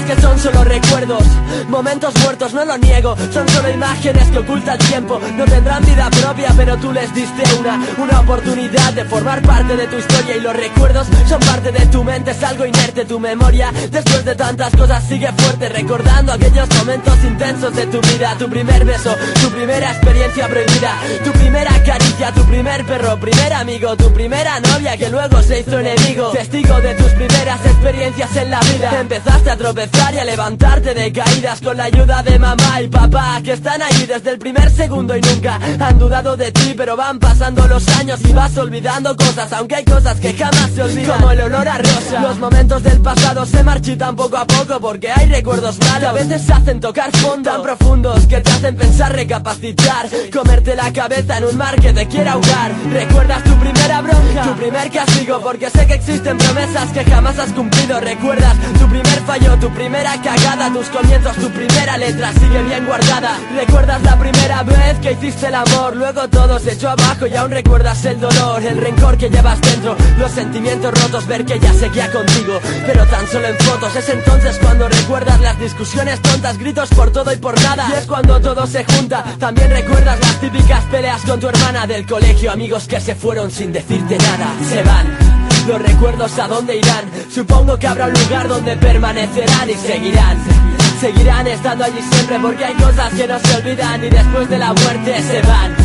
que son solo recuerdos, momentos muertos, no lo niego. Son solo imágenes que oculta el tiempo. No tendrán vida propia, pero tú les diste una oportunidad de formar parte de tu historia. Y los recuerdos son parte de tu mente, es algo inerte. Tu memoria, después de tantas cosas, sigue fuerte, recordando aquellos momentos intensos de tu vida. Tu primer beso, tu primera experiencia prohibida, tu primera caricia, tu primer perro, primer amigo, tu primera novia que luego se hizo enemigo. Testigo de tus primeras experiencias en la vida. Empezaste a tropezar y a levantarte de caídas con la ayuda de mamá y papá, que están allí desde el primer segundo y nunca han dudado de ti. Pero van pasando los años y vas olvidando cosas, aunque hay cosas que jamás se olvidan, como el olor a rosa. Los momentos del pasado se marchitan poco a poco, porque hay recuerdos malos, a veces hacen tocar fondo, tan profundos que te hacen pensar, recapacitar, comerte la cabeza en un mar que te quiere ahogar. ¿Recuerdas tu primera bronca? Tu primer castigo, porque sé que existen promesas que jamás has cumplido. ¿Recuerdas tu primer fallo, tu primera cagada, tus comienzos, tu primera letra sigue bien guardada? ¿Recuerdas la primera vez que hiciste el amor? Luego todo se echó abajo y aún recuerdas el dolor, el rencor que llevas dentro, los sentimientos rotos, ver que ya seguía contigo, pero tan solo en fotos. Es entonces cuando recuerdas las discusiones tontas, gritos por todo y por nada, y es cuando todo se junta. También recuerdas las típicas peleas con tu hermana del colegio, amigos que se fueron sin decirte nada. Se van los recuerdos, ¿a dónde irán? Supongo que habrá un lugar donde permanecerán y seguirán estando allí siempre, porque hay cosas que no se olvidan y después de la muerte se van.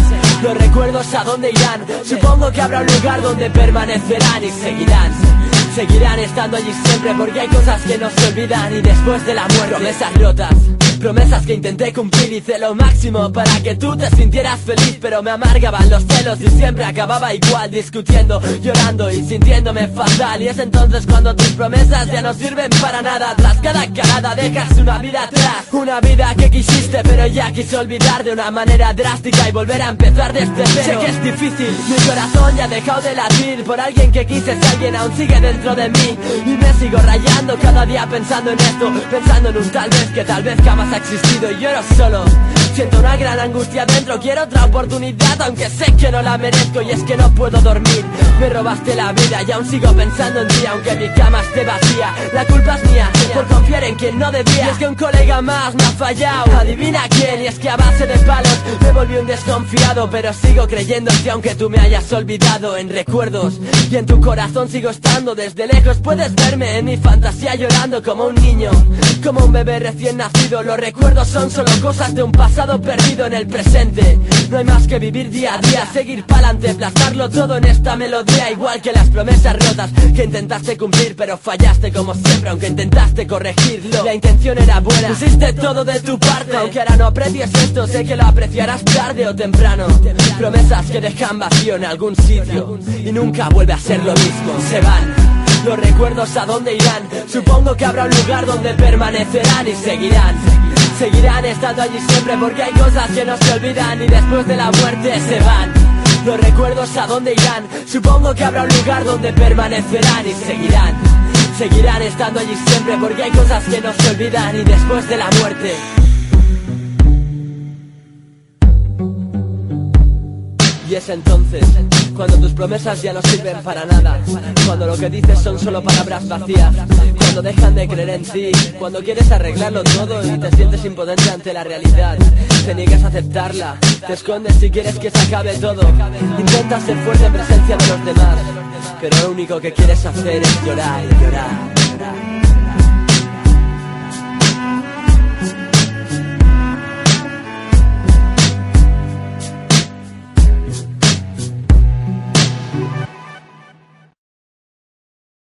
Los recuerdos, ¿a dónde irán? Supongo que habrá un lugar donde permanecerán y seguirán estando allí siempre, porque hay cosas que no se olvidan y después de la muerte. Promesas rotas, promesas que intenté cumplir, hice lo máximo para que tú te sintieras feliz, pero me amargaban los celos y siempre acababa igual, discutiendo, llorando y sintiéndome fatal. Y es entonces cuando tus promesas ya no sirven para nada. Tras cada calada dejas una vida atrás, una vida que quisiste pero ya quise olvidar de una manera drástica y volver a empezar desde cero. Sé que es difícil, mi corazón ya ha dejado de latir por alguien que quise, si alguien aún sigue dentro de mí, y me sigo rayando cada día pensando en esto, pensando en un tal vez que jamás ha existido, y lloro solo. Siento una gran angustia dentro, quiero otra oportunidad, aunque sé que no la merezco, y es que no puedo dormir. Me robaste la vida y aún sigo pensando en ti, aunque mi cama esté vacía. La culpa es mía por confiar en quien no debía, y es que un colega más me ha fallado, adivina quién, y es que a base de palos me volví un desconfiado, pero sigo creyendo que aunque tú me hayas olvidado, en recuerdos y en tu corazón sigo estando. Desde lejos puedes verme en mi fantasía llorando como un niño, como un bebé recién nacido. Los recuerdos son solo cosas de un pasado perdido en el presente. No hay más que vivir día a día, seguir pa'lante, plasmarlo todo en esta melodía. Igual que las promesas rotas que intentaste cumplir, pero fallaste como siempre, aunque intentaste corregirlo. La intención era buena, pusiste todo de tu parte, aunque ahora no aprecies esto, sé que lo apreciarás tarde o temprano. Promesas que dejan vacío en algún sitio y nunca vuelve a ser lo mismo. Se van los recuerdos, ¿a dónde irán? Supongo que habrá un lugar donde permanecerán y seguirán estando allí siempre, porque hay cosas que no se olvidan y después de la muerte se van. Los recuerdos, ¿a dónde irán? Supongo que habrá un lugar donde permanecerán y seguirán estando allí siempre, porque hay cosas que no se olvidan y después de la muerte. Y es entonces cuando tus promesas ya no sirven para nada, cuando lo que dices son solo palabras vacías, cuando dejan de creer en ti, cuando quieres arreglarlo todo y te sientes impotente ante la realidad. Te niegas a aceptarla, te escondes si quieres que se acabe todo, intentas ser fuerte en presencia de los demás, pero lo único que quieres hacer es llorar y llorar.